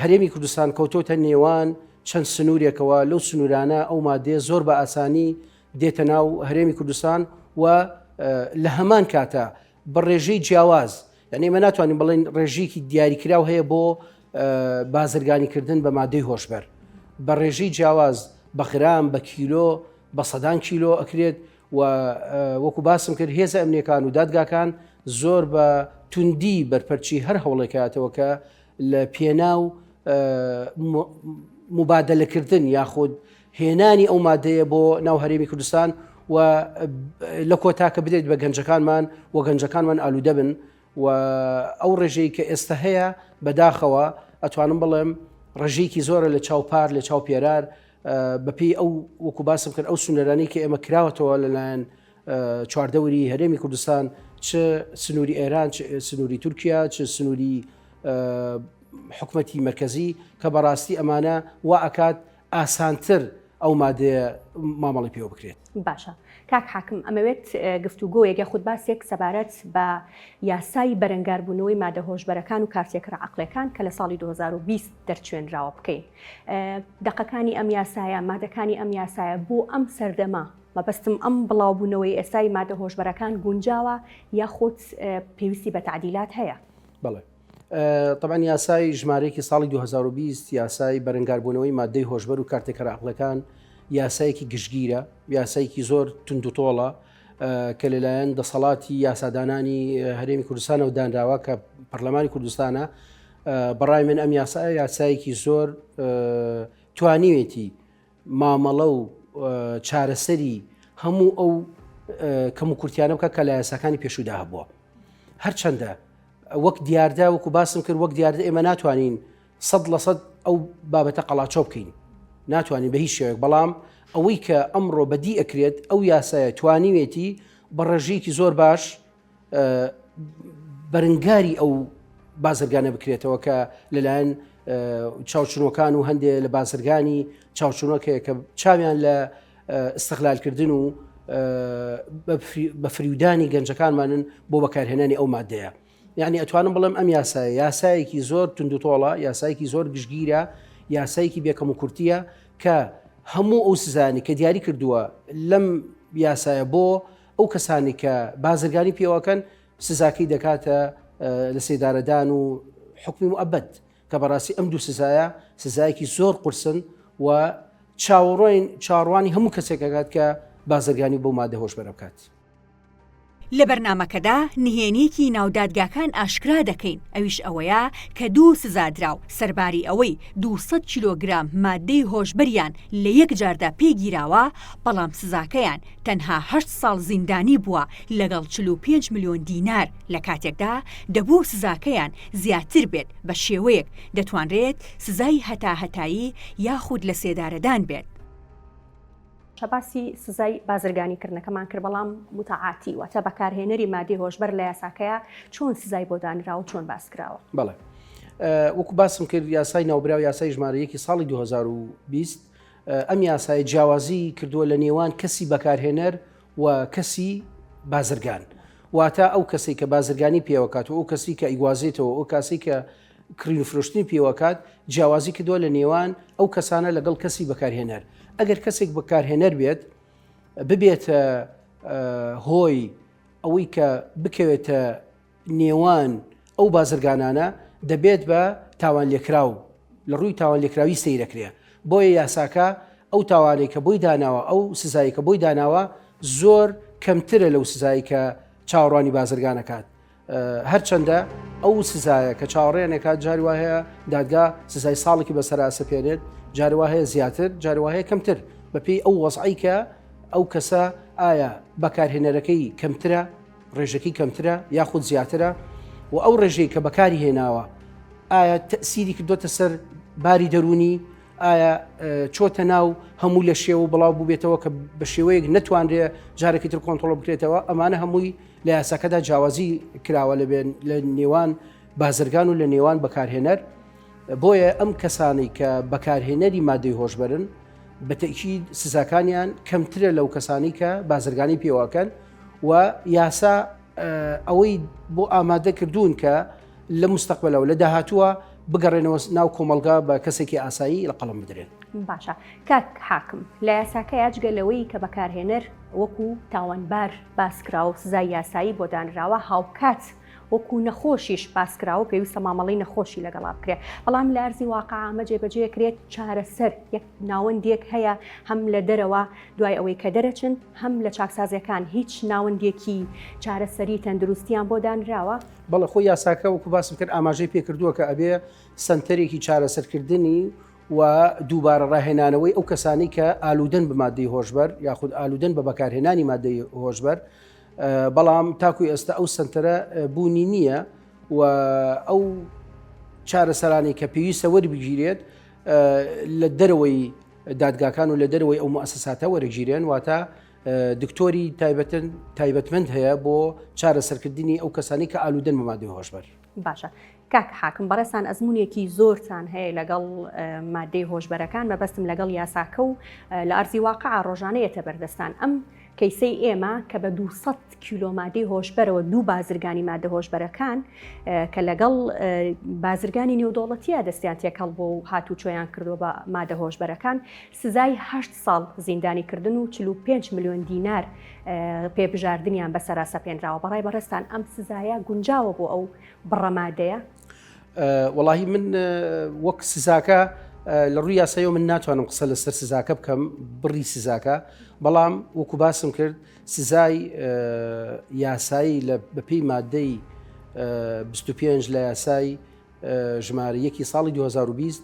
هەرێمی کوردستان کەوتۆتە نێوان چەند سنوورێکەوە لەو سنوورانە ئەو مادێ زۆر بە ئاسانی دێتە ناو هەرێمی کوردستان و لە هەمان کاتە بە ڕێژەی جیاواز، یعنی ئێمە ناتوانین بڵێن ڕێژەیەکی دیاریکراو هەیە بۆ بازرگانیکردن بە مادەی هۆشبەر، بە ڕێژەی جیاواز بە غرام بە کیلۆ بە سەدان کیلۆ ئەکرێت و وەکو باسم کرد هێزە ئەمنیەکان و دادگاکان زۆر بە توندی بەرپەرچی هەر هەوڵێکاتەوە کە لە پێناو مبادلەکردن یاخود هێنانی ئەو مادەیە بۆ ناو هەرێمی کوردستان و لە کۆتاکە بدرێت بە گەنجەکانمان و گەنجەکانمان ئالوودە بن و ئەو ڕێژەی کە ئێستا هەیە بەداخەوە ئەتوانم بڵێم ڕێژەیەکی زۆرە لە چاوپار لە چاو پێرار بەپی ئەو وەکو باسم کرد ئەو سونەرانی کە ئێمە کراوەتەوە لەلایەن چواردەوری هەرێمی کوردستان چ سنووری ئێران چ سنووری تورکیا چ سنووری حکومەتی مرکزی کە بەڕاستی ئەمانە وا ئەکات ئاسانتر ئەو مادەیە مامەڵی پێوە بکرێت. باشە کاک حاکم ئەمەوێت گفتوگۆیەک یاخود باسێک سەبارەت بە یاسای بەرەنگاربوونەوەی مادە هۆشبەرەکان و کارتێکرا عەقڵەکان کە لە ساڵی 2020 دەرچوێنراوە بکەین. دەقەکانی ئەم یاسایە مادەکانی ئەم یاسایە بۆ ئەم سەردەما مەبەستم ئەم بڵاوبوونەوەی ئێستای مادە هۆشبەرەکان گونجاوە یاخود پێویستی بە تعدیلات هەیە؟ بەڵێ طبعا یاسای ژمارەیەکی ساڵی 2020 یاسای بەرەنگاربوونەوەی مادەی هۆشبەر و کارتێکرا عەقڵەکان یاسایەکی گشتگیرە، یاسایەکی زۆر تند و تۆڵە کە لەلایەن دەسەڵاتی یاسادانانی هەرێمی کوردستانە و دانراوە کە پەرلەمانی کوردستانە بەڕای من ئەم یاسایەکی زۆر توانیوێتی مامەڵە و چارەسەری هەموو ئەو کەم و کورتیانە بکە کە لە یاساکانی پێشودا هەبووە. هەرچەندە وەک دیاردا وەکو باسم کرد وەک دیاردا ئێمە ناتوانین 100% ئەو بابەتە قەڵاچۆ بکەین، ناتوانین بە هیچ شێوەیەک، بەڵام ئەوەی کە ئەمڕۆ بەدی ئەکرێت ئەو یاسایە توانیوێتی بە ڕێژەیەکی زۆر باش بەرەنگاری ئەو بازرگانە بکرێتەوە کە لەلایەن چاوچنۆکان و هەندێک لە بازرگانی چاوچنۆکەیە کە چاویان لە ئستیغلالکردن و بە فریودانی گەنجەکانمانن بۆ بەکارهێنانی ئەو مادەیە. یعنی ئەتوانم بڵێم ئەم یاسایەکی زۆر تند و تۆڵە، یاسایەکی زۆر گشتگیرە، یاسایەکی بێکەم و کورتیە کە هەموو ئەو سزانی کە دیاری کردووە لەم یاسایە بۆ ئەو کەسانی کە بازرگانی پێوەکەن سزاکەی دەکاتە لە سێدارەدان و حکمی موعەبەد کە بەڕاستی ئەم دوو سزایە سزایەکی زۆر قورسن و چاوەڕوانی هەموو کەسێکەکات کە بازرگانی بۆ مادە هۆشبەر بکات. لە بەرنامەکەدا نهێنیەکی ناودادگاکان ئاشکرا دەکەین، ئەویش ئەوەیە کە دوو سزادراو سەرباری ئەوەی 200 کیلۆگرام مادەی هۆشبەریان لە یەک جاردا پێگیراوە، بەڵام سزاکەیان تەنها 8 ساڵ زیندانی بووە لەگەڵ 45 ملیۆن دینار لە کاتێکدا دەبوو سزاکەیان زیاتر بێت بە شێوەیەک دەتوانرێت سزای هەتاهەتایی یاخود لە سێدارەدان بێت. شەباسی سزای بازرگانیکردنەکەمان کرد، بەڵام متعاتی واتە بەکارهێنەری مادەی هۆشبەر لە یاساکەیە چۆن سزای بۆ دانراوە و چۆن باسکراوە؟ بەڵێ وەکو باسم کرد یاسای ناوبراو یاسای ژمارەیەکی ساڵی 2020 ئەم یاسای جیاوازی کردووە لە نێوان کەسی بەکارهێنەر و کەسی بازرگان، واتە ئەو کەسی کە بازرگانی پێوەکات و ئەو کەسی کە ئیگوازێتەوە ئەو کاسی کە کڕین و فرۆشتنی پێوەکات جیاوازی کردووە لە نێوان ئەو کەسانە لەگەڵ کەسی بەکارهێنەر. ئەگەر کەسێک بەکارهێنەر بێت ببێتە هۆی ئەوەی کە بکەوێتە نێوان ئەو بازرگانانە دەبێت بە تاوان لێکراو لە ڕووی تاوان لێکراوی سەیرەکرێ. بۆیە یاساکە ئەو تاوانێک کە بۆی داناوە ئەو سزایی کە بۆی داناوە زۆر کەمترە لەو سزایی کە چاوەڕوانی بازرگانەکات. هەرچەندە ئەو سزایە کە چاوەڕێنێکات جاری وا هەیە دادگا سزای ساڵێکی بەسەرا سەپێنێت، جاری وا هەیە زیاتر، جاری وا هەیە کەمتر بەپێی ئەو وەزعی کە ئەو کەسە ئایا بەکارهێنەرەکەی کەمترە، ڕێژەکەی کەمترە یاخود زیاترە و ئەو ڕێژەی کە بەکاری هێناوە ئایا تەسیری کردوتە سەر باری دەرونی، ئایا چۆتە ناو هەموو لە شێوە بڵاو بووبێتەوە کە بە شێوەیەک نەتوانرێ جارێکی تر کۆنتڕۆڵ بکرێتەوە. ئەمانە هەمووی لە یاساکەدا جیاوازی کراوە لە نێوان بازرگان و لە نێوان بەکارهێنەر. بۆیە ئەم کەسانی کە بەکارهێنەری مادەی هۆشبەرن بەتەکید سزاکانیان کەمترە لەو کەسانی کە بازرگانی پێواکەن و یاسا ئەوەی بۆ ئامادە کردوون کە لە مستەقبلەوە لە داهاتووە بگەڕێنەوە ناو کۆمەلگا بە کەسێکی ئاسایی لە قەڵم بدرێن. باشە کاک حاکم لە یاساکە یاجگەلەوەی کە بەکارهێنەر وەکو تاوانبار باسکرا و سزای یاسایی بۆ دانراوە هاوکات وەکو نەخۆشیش باسکراوە پێویستە مامەڵی نەخۆشی لەگەڵا بکرێت بەڵام لە ئەرزی واقع ئەمە جێبەجێکرێت چارەسەر یەک ناوەندێک هەیە هەم لە دەرەوە دوای ئەوەی کە دەرەچن هەم لە چاکسازیەکان هیچ ناوەندێکی چارەسەری تەندروستیان بۆ دانراوە. بەڵە خۆی یاساکە وەکو باسم کرد ئاماژەی پێکردووە کە ئەبێ سنتەرێکی چارەسەرکردنی و دووبارە ڕاهێنانەوەی ئەو کەسانی کە ئالودەن بە مادەی هۆشبەر یاخود ئالودەن بە بەکارهێنانی مادەی هۆشبەر بەڵام تاکوی ئێستا ئەو سنتەرە بوونی نییە و ئەو چارەسەرانی کە پێویستە وەربگیرێت لە دەرەوەی دادگاکان و لە دەرەوەی ئەو مؤسساتە وەرەگیرێن واتە دکتۆری تایبەتمەند هەیە بۆ چارەسەرکردنی ئەو کەسانی کە ئالودەن بە مادەی هۆشبەر. باشە کاک حاکم بەڕێستان ئەزمونێکی زۆرتان هەیە لەگەڵ مادەی هۆشبەرەکان بەبەستم لەگەڵ یاساکە و لە ئەرزی واقع ڕۆژانەیەتە بەردەستان ئەم کەیسەی ئێمە کە بە 200 کیلۆ مادەی هۆشبەرەوە دوو بازرگانی مادە هۆشبەرەکان کە لەگەڵ بازرگانی نێودوڵەتیە دەستیان تێکەڵ بۆ هاتوو چۆیان کردو بە مادە هۆشبەرەکان سزای 8 ساڵ زیندانیکردن و 45 میلیۆن دینار پێبژاردنیان بەسەرا سەپێنراوە. بەڕای بەڕێستان ئەم سزایە گونجاوە بۆ ئەو بڕەمادەیە؟ وەڵاهی من وەک سزاکە لە ڕووی یاساییەوە من ناتوانم قسە لەسەر سزاکە بکەم بڕی سزاکە بەڵام وەکو باسم کرد سزای یاسایی بەپێی مادەی 25 لە یاسای ژمارە 1 ساڵی 2020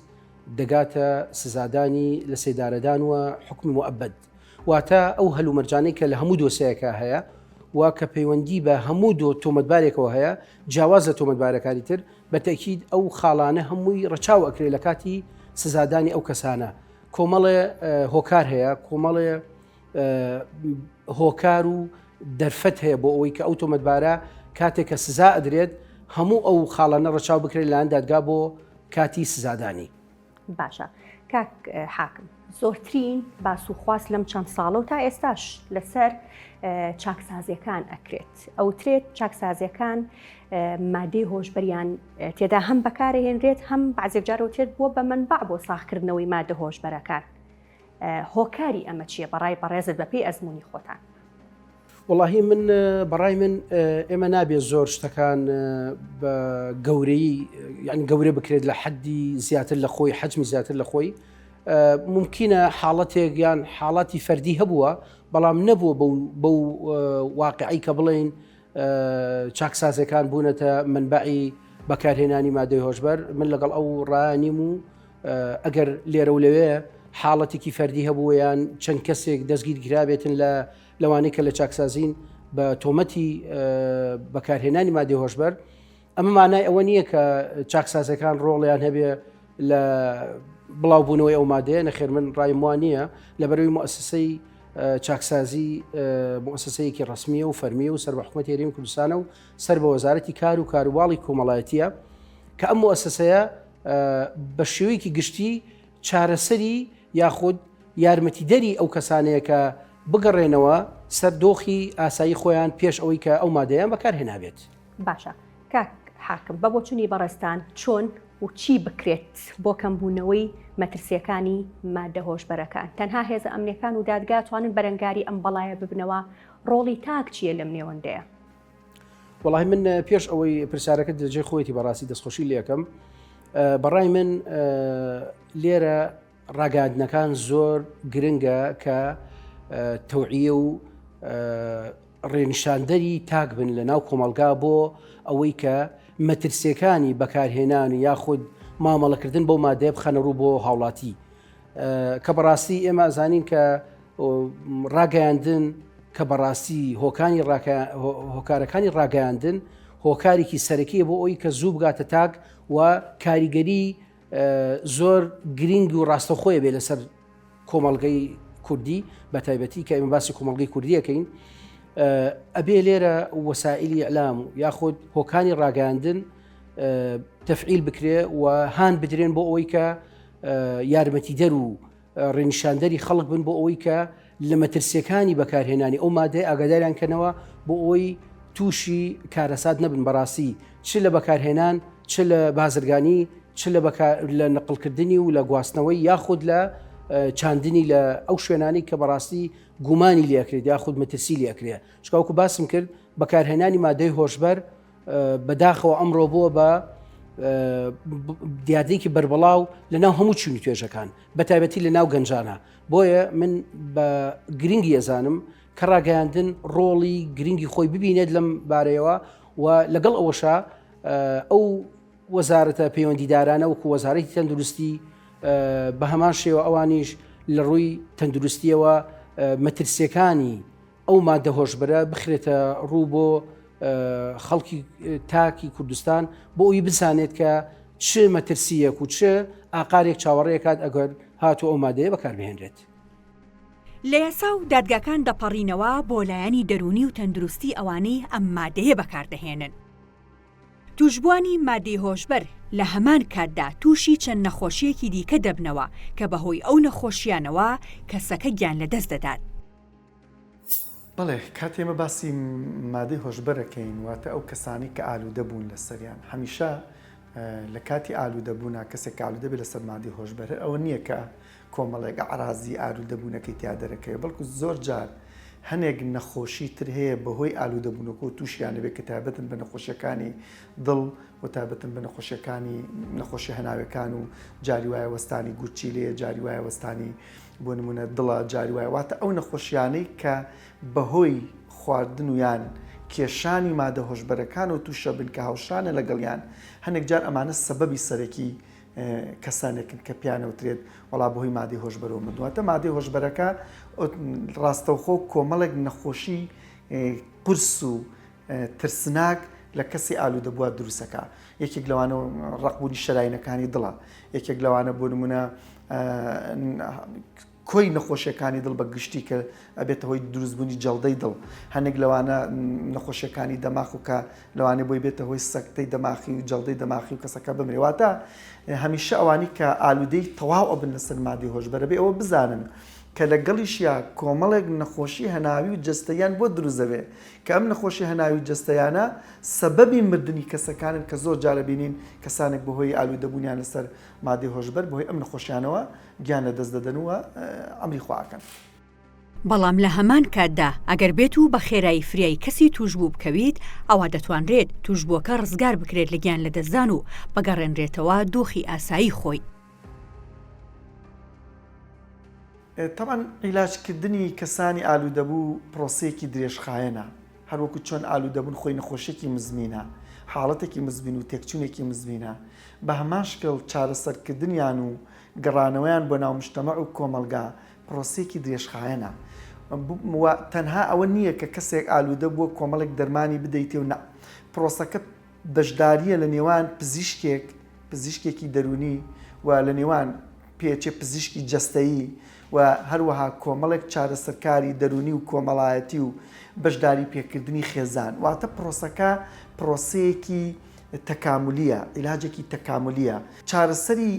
دەگاتە سزادانی لە سێدارەدان و حکمی مؤبەد واتە ئەو هەلومەرجانەی کە لە هەموو دۆسەیەکە هەیە و کە پەیوەندی بە هەموو تۆمەتبارێکەوە هەیە جیاواز لە تۆمەتبارەکانی تر بەتەکید ئەو خاڵانە هەمووی ڕەچاو ئەکرێت لە کاتی سزادانی ئەو کەسانە. کۆمەڵێ هۆکار هەیە کۆمەڵێ هۆکار و دەرفەت هەیە بۆ ئەوەی کە ئەو تۆمەتبارە کاتێک کە سزا ئەدرێت هەموو ئەو خاڵانە ڕەچاو بکرێت لەلاەن دادگا بۆ کاتی سزادانی. باشە کاک حاکم زۆرترین باسوخواست لەم چەند ساڵە و تا ئێستاش لەسەر چاکسازیەکان ئەکرێت ئەوترێت چاکسازیەکان مادەی هۆشبەریان تێدا هەم بەکارهێنرێت هەم بەعزێک جارەوتێت بۆ بە منبع بۆ ساختکردنەوەی مادە هۆشبەرەکان. هۆکاری ئەمە چییە بەڕای بەڕێزت بەپێی ئەزمموی خۆتان؟ وەڵاهی من بەڕای من ئێمە نابێت زۆر شتەکان بە گەورەی یعنی گەورە بکرێت لە حەدی زیاتر لە خۆی حەجمی زیاتر لە خۆی ممکنە حاڵەتێک یان حاڵاتی فەردی هەبووە بەڵام نەبووە بەو واقعی کە بڵێن چاکسازەکان بوونەتە منبعی بەکارهێنانی مادەی هۆشبەر. من لەگەڵ ئەو ڕانیم و ئەگەر لێرە و لەوێ حاڵەتێکی فەردی هەبوو یان چەند کەسێک دەستگیر گرابێتن لە لەوانەیە کە لە چاکسازین بە تۆمەتی بەکارهێنانی مادەی هۆشبەر ئەمە مانای ئەوە نییە کە چاکسازەکان ڕۆڵیان هەبێ لە بڵاوبوونەوەی ئەو مادەیە نەخێر من ڕایم وان نییە لەبەرەوەی مؤسسەی چاکسازی مؤسسەیەکی ڕسمیە و فەرمیە و سەر بە حکومەتی هەرێمی کوردستانە و سەر بە وەزارەتی کار و کاروباڵی کۆمەڵایەتیە کە ئەم مؤسسەیە بە شێوەیەکی گشتی چارەسەری یاخود یارمەتیدەری ئەو کەسانەیە کە بگەڕێنەوە سەر دۆخی ئاسایی خۆیان پێش ئەوەی کە ئەو مادەیان بەکارهێنابێت. باشە کاک حاکم بە بۆچوونی بەڕێستان چۆن و چی بکرێت بۆ کەمبوونەوەی مەترسیەکانی مادە هۆشبەرەکان؟ تەنها هێزە ئەمنیەکان و دادگا توانن بەرەنگاری ئەم بەڵایە ببنەوە ڕۆڵی تاک چییە لەم نێوەندەیە؟ وەڵاهی من پێش ئەوەی پرسیارەکە دەجێ خۆیەتی بەڕاستی دەستخۆشی لێکم بەڕای من لێرە ڕاگەاندنەکان زۆر گرنگە کە تەوعیە و ڕێنیشاندەری تاک بن لە ناو کۆمەلگا بۆ ئەوەی کە مەترسیەکانی بەکارهێنان یاخود مامەڵەکردن بۆ مادەیە بخەنە ڕوو بۆ هاوڵاتی کە بەڕاستی ئێمە ئەزانین کە ڕاگەیاندن کە بەڕاستی هۆکارەکانی ڕاگەیاندن هۆکارێکی سەرەکیە بۆ ئەوی کە زوو بگاتە تاک و کاریگەری زۆر گرنگ و ڕاستەخۆیە بێ لەسەر کۆمەڵگەی کوردی بە تایبەتی کە ئێمە باسی کۆمەڵگەی کوردیەکەین ئەبێ لێرە وەسائلی ئەعلام و یاخود هۆکانی ڕاگەاندن تەفعیل بکرێ و هان بدرێن بۆ ئەوەی کە یارمەتیدەر و ڕێنیشاندەری خەڵک بن بۆ ئەوەی کە لە مەترسیەکانی بەکارهێنانی ئەو مادەی ئاگاداریان کەنەوە بۆ ئەوەی تووشی کارەسات نەبن بەڕاستی چ لە بەکارهێنان چ لە بازرگانی چ لە نقلکردنی و لە گواستنەوەی یاخود لە چاندنی لە ئەو شوێنانی کە بەڕاستی گومانی لێکرێت یاخود مەترسی لێکرێت شکاوکو باسم کرد بەکارهێنانی مادەی هۆشبەر بەداخەوە ئەمڕۆ بووە بە دیادەیەکی بربڵاو لە ناو هەموو چینی توێژەکان بە تایبەتی لە ناو گەنجانە بۆیە من بە گرنگی ئەزانم کە ڕاگەیاندن ڕۆڵی گرنگی خۆی ببینێت لەم بارەیەوە و لەگەڵ ئەوەشە ئەو وەزارەتە پەیوەندیدارانە وەکو وەزارەتی تەندروستی بە هەمان شێوە ئەوانیش لە ڕووی تەندروستیەوە مەترسیەکانی ئەو مادە هۆشبەرە بخرێتە ڕوو بۆ خەڵکی تاکی کوردستان بۆ ئەوی بزانێت کە چ مەترسیەک و چ ئاقارێک چاوەڕێکات ئەگەر هاتو ئەو مادەیە بەکاربهێنرێت. لە یاسا و دادگاکان دەپەڕینەوە بۆ لایەنی دەرونی و تەندروستی ئەوانەی ئەم مادەیە بەکاردەهێنن. توشبوانی مادەی هۆشبەر لە هەمان کاتدا تووشی چەند نەخۆشیەکی دیکە دەبنەوە کە بەهۆی ئەو نەخۆشیانەوە کەسەکە گیان لەدەست دەدات. بەڵێ کاتێمە باسی مادەی هۆشبەرەکەین واتە ئەو کەسانی کە ئالوودە بوون لە سەریان هەمیشە لە کاتی ئالوودەبوونا کەسێک ئالوودە بێت لەسەر مادەی هۆشبەرە ئەوە نییە کە کۆمەڵێک ئەعرازی ئالوودەبوونەکەی تیا دەرەکەوێت بەڵکو زۆر جار هەنێک نەخۆشی تر هەیە بەهۆی ئالوودەبوونەکە و تووشیانە بێت کە تایبەتن بە نەخۆشیەکانی دڵ و تایبەتن بە نەخۆشی هەناوەکان و جاری وایە وەستانی گورچی لێ جاری وایە وەستانی بۆ نمونە دڵە جاری وایە واتە ئەو نەخۆشیانەی کە بەهۆی خواردن و یان کێشانی مادە هۆشبەرەکان و تووشە بن کە هاوشانە لەگەڵیان هەندێک جار ئەمانە سەبەبی سەرەکی کەسانێکن کە پیانەوترێت وڵا بەهۆی مادەی هۆشبەرەوە مدواتە مادەی هۆشبەرەکە ڕاستەوخۆ کۆمەڵێک نەخۆشی قورس و ترسناک لە کەسی ئالوودەبووە دروستەکە یەکێک لەوانە ڕقبوونی شەراینەکانی دڵە یەکێک لەوانە بۆ نمونە کۆی نەخۆشیەکانی دڵ بە گشتی کە ئەبێتە هۆی دروستبوونی جەڵدەی دڵ هەنێک لەوانە نەخۆشیەکانی دەماخ و کە لەوانێ بۆی بێتە هۆی سەکتەی دەماخی و جەڵدەی دەماخی و کەسەکە بمرێواتە هەمیشە ئەوانی کە ئالوودەی تەواو ئەبن لەسەر مادەی هۆشبەرە بێ ئەوە بزانن کە لەگەڵیشیا کۆمەڵێک نەخۆشی هەناوی و جەستەیان بۆ دروزەوێ کە ئەم نەخۆشی هەناوی و جەستەیانە سەبەبی مردنی کەسەکانن کە زۆر جارە بینین کەسانێک بەهۆی ئالوودەبوونیان لەسەر مادەی هۆشبەر بەهۆی ئەم نەخۆشیانەوە گیان لەدەست دەدەنەوە ئەمری خواکەن. بەڵام لە هەمان کاتدا ئەگەر بێت و بە خێرایی فریای کەسی توشبوو بکەویت ئەوە دەتوانرێت توشبووەکە ڕزگار بکرێت لە گیان لەدەستدان و بەگەڕێنرێتەوە دۆخی ئاسایی خۆی. تەمان عیلاجکردنی کەسانی ئالوودەبوو پرۆسەیەکی درێژخایەنە هەروەکو چۆن ئالوودەبوون خۆی نەخۆشیێکی مزمینە حاڵەتێکی مزمین و تێکچوونێکی مزمینە بە هەمان شکل چارەسەرکردنیان و گەڕانەوەیان بۆ ناو مجتەمەع و کۆمەلگا پرۆسەیەکی درێژخایەنە تەنها ئەوە نییە کە کەسێک ئالوودە بووە کۆمەڵێک دەرمانی بدەیتێ و نە پرۆسەکە بەشداریە لە نێوان پزیشکێکی دەرونی و لە نێوان پێچێ پزیشکی جەستەیی و هەروەها کۆمەڵێک چارەسەرکاری دەرونی و کۆمەڵایەتی و بەشداری پێکردنی خێزان واتە پرۆسەکە پرۆسەیەکی تەکاملیە عیلاجێکی تەکاملیە چارەسەری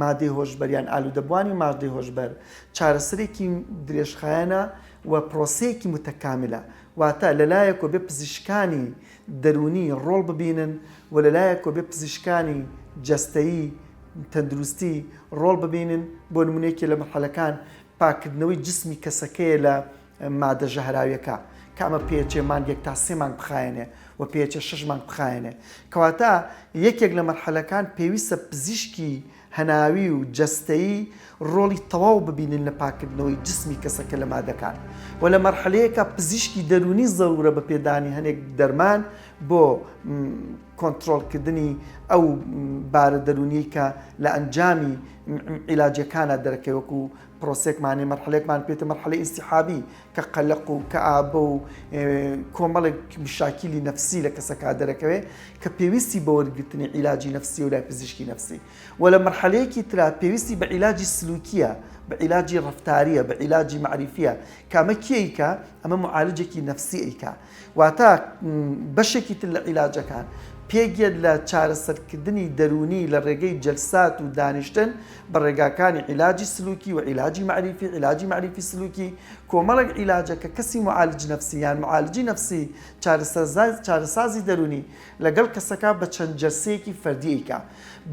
مادەی هۆشبەریان ئالوودەبوانی مادەی هۆشبەر چارەسەرێکی درێژخایەنە و پرۆسەیەکی متەکاملە واتە لەلایەکۆ بێ پزیشکانی دەرونی ڕۆڵ ببینن و لەلایەکۆ بێ پزیشکانی جەستەیی تەندروستی ڕۆڵ ببینن بۆ نمونەیەکی لە مەرحەلەکان پاکردنەوەی جسمی کەسەکەیە لە مادە ژەهراویەکە کامە پێچێ مانگێک تا 3 مانگ بخایەنێ و پێچێ 6 مانگ بخایەنێ کەواتە یەکێک لە مەرحەلەکان پێویستە پزیشکی هەناوی و جەستەیی ڕۆڵی تەواو ببینن لە پاکردنەوەی جسمی کەسەکە لە مادەکان و لە مەرحەلەیەکە پزیشکی دەرونی زەرورە بە پێدانی هەنێک دەرمان بۆ کۆنتترۆلکردنی ئەو بارە دەرونی کە لە ئەنجامی عیلاجەکانە دەرەکەوەکو پرۆسێکمانی مەرحەلێکمان پێێتە مەرحەلەی ئیسیحابی کە قەلق و کە ئابە و کۆمەڵێک مشاکیلی نەفسی لە کەسەکە دەرەکەوێت کە پێویستی بە وەرگرتنی عیلاجی نەفسی و لای پزیشکی نەفسی و لە مەرحەلەیەکی ترا پێویستی بە عیلاجی سلوکیە بە عیلاجی ڕەفتاریە بە عیلاجی معریفیە کامە کێیکە ئەمە معالجێکی نەفسی ئەیکە واتە بەشێکی تر لە عیلاجەکان پێگێت لە چارەسەرکردنی دەرونی لە ڕێگەی جەلسات و دانیشتن بە ڕێگاکانی عیلاجی سلوکی و عیلاجی معریفی سلوکی کۆمەڵێک عیلاجە کە کەسی معالج نفسی یان معالجی نفسی چارەسازی دەرونی لەگەڵ کەسەکە بە چەند جەلسەیەکی فەردییکە.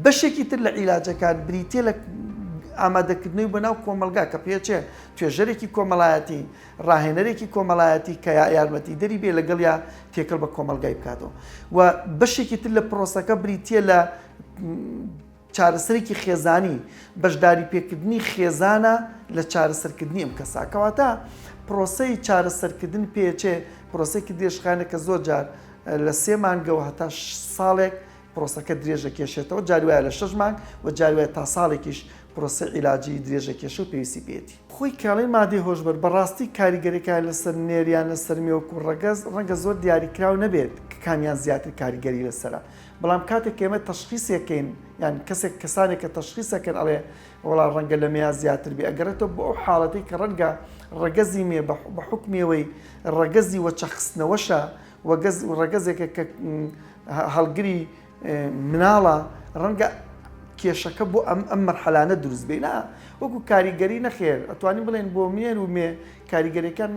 بەشێکی تر لە عیلاجەکان بریتێ لە ئامادەکردنەوەی بەناو کۆمەلگا کە پێچێ توێژەرێکی کۆمەڵایەتی ڕاهێنەرێکی کۆمەڵایەتی کە یارمەتی دەری بێ لەگەڵ یا تێکەڵ بە کۆمەلگای بکاتەوە و بەشێکی تر لە پرۆسەکە بریتێ لە چارەسەرێکی خێزانی بەشداری پێکردنی خێزانە لە چارەسەرکردنی ئەم کەساکەواتە پرۆسەی چارەسەرکردن پێچێ پرۆسێکی درێژخانە کە زۆر جار لە 3 مانگەوە هەتا 6 ساڵێک پرۆسەکە درێژە کێشێتەوە جاری وایە لە 6 مانگ و جاری وایە تا ساڵێکیش پرۆسە عیلاجی درێژە کێشە و پێویستی پێێتی خۆی کاڵی مادەی هۆشبەر بەڕاستی کاریگەریەکان لەسەر نێریان لەسەر مێوەک و ڕەنگە زۆر دیاریکراو نەبێت کە کامیان زیاتر کاریگەری لەسەرە بەڵام کاتێک ئێمە تەشخیصێکەین یان کەسانێک کە تەشخیصەکەن ئەڵێ وەڵا ڕەنگە لە مێیا زیاتر بێ ئەگەرێتەوە بۆ ئەو حاڵەتەی کە ڕەنگە ڕەگەزی مێ بە حکمێەوەی ڕەگەزی وەچەخستنەوەشە ڕەگەزێکە کە هەڵگری مناڵە ڕەنگە کێشەکە بۆ ئەم مەرحەلانە دروست بێنا وەکو کاریگەری نەخێر ئەتوانین بڵێن بۆ مێر و مێ کاریگەریەکان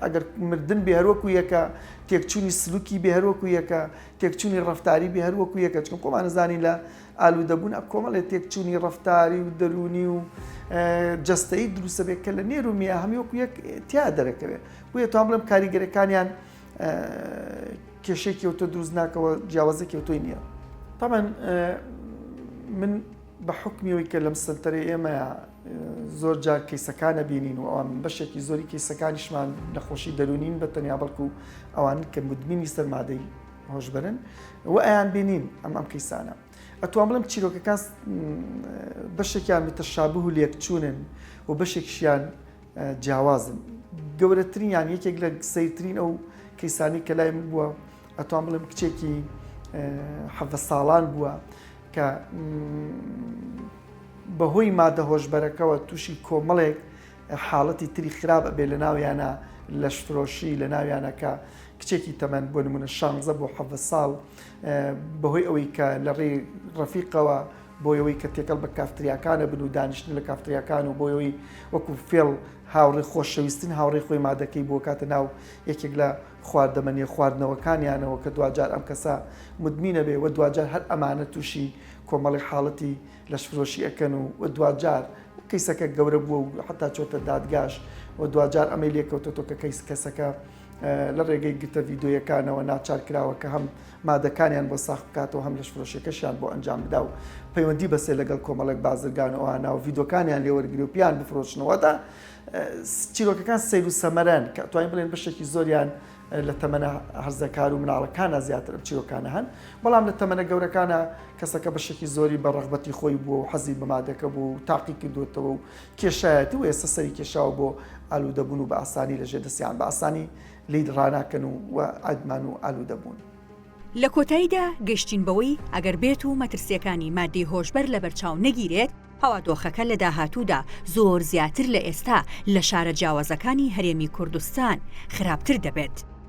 ئەگەر مردن بێ هەروەکو یەکە تێکچوونی سلوکی بێ هەروەکو یەکە تێکچوونی ڕەفتاری بێ هەروەکو یەکە چون کۆمان نزانین لە ئالوودەبوون کۆمەڵێ تێکچوونی ڕەفتاری و دەرونی و جەستەیی دروستە بێت کە لە نێر و مێ هەمی وەکو یەک تیا دەرەکەوێت بۆیە توان بڵێم کاریگەریەکانیان کێشەی کێوتۆ دروست ناکەوە جیاوازە کێوتۆی نییە. طبعا من بە حکمیەوەی کە لەم سنتەرەی ئێمە زۆر جار کەیسەکانە بینین و ئەوان بەشێکی زۆری کەیسەکانیشمان نەخۆشی دەرونین بە تەنیا بەڵکو ئەوان کە مدمینی سەرمادەی هۆشبەرن و ئەیان بینین ئەم کەیسانە. ئەتوان بڵێم چیرۆکەکان بەشێکیان متەشابه و لێکچوونن و بەشێکیان جیاوازن. گەورەترینیان یەکێک لە سەیرترین ئەو کەیسانی کە لای من بووە ئەتوان بڵێم کچێکی 7 ساڵان بووە کە بەهۆی مادە هۆشبەرەکەەوە تووشی کۆمەڵێک حاڵەتی تری خراپ ئەبێ لە ناویانە لەشفرۆشی لە ناویانە کە کچێکی تەمەەن بۆ نمونە 16 بۆ 7 ساڵ بەهۆی ئەوەی کە لە ڕێی ڕەفیقەوە بۆ ئەوەی کە تێکەڵ بە کافتریاکانە بن و دانیشتن لە کافتریاکان و بۆ ئەوەی وەکو فێڵ هاوڕێ خۆشەویستن هاوڕێ خۆی مادەکەی بۆ کاتە ناو یەکێک لە خواردەمەنیە خواردنەوەکانیانەوە کە دوجار ئەم کەسە مدمینە بێ و دوجار هەر ئەمانە تووشی کۆمەڵی حاڵەتی لەشفرۆشی ئەەکەن و دوجار کەیسەکە گەورە بووە و حتا چۆتە دادگاش و دوجار ئەمەی لێکەوتۆ کە کەسەکە لە ڕێگەی گرتە ڤیدۆیەکانەوە ناچار کراوە کە هەم مادەکانیان بۆ ساخت بکاتەوە هەم لەشفرۆشیەکەشیان بۆ ئەنجام بدا و پەیوەندی بەسێ لەگەڵ کۆمەڵێک بازرگانەوە ناو ڤیدۆکانیان لێوەرگری و پیان بفرۆشنەوەدا چیرۆکەکان سیر و سەمەرەن کە توانین بڵێن بەشێکی زۆریان لە تەمەنە هەرزەکار و مناڵەکانە زیاتر چیرۆکانە هەن بەڵام لە تەمەنە گەورەکانە کەسەکە بەشێکی زۆری بە ڕەغبەتی خۆی بووە و حەزی بەمادەکە بوو و تاقی کردوێتەوە و کێشایەتی و ئێستا سەری کێشاوە بۆ ئالوودەبوون و بە ئاسانی لەژێر دەستیان بە ئاسانی لی ڕاناکەن و ئەدمان و ئالوودەبوون. لە کۆتاییدا گەشتین بەوەی ئەگەر بێت و مەترسیەکانی مادەی هۆشبەر لە بەرچاو نەگیرێت هەوادۆخەکە لە داهاتوودا زۆر زیاتر لە ئێستا لە شارە جیاوازەکانی هەرێمی کوردستان خراپتر دەبێت.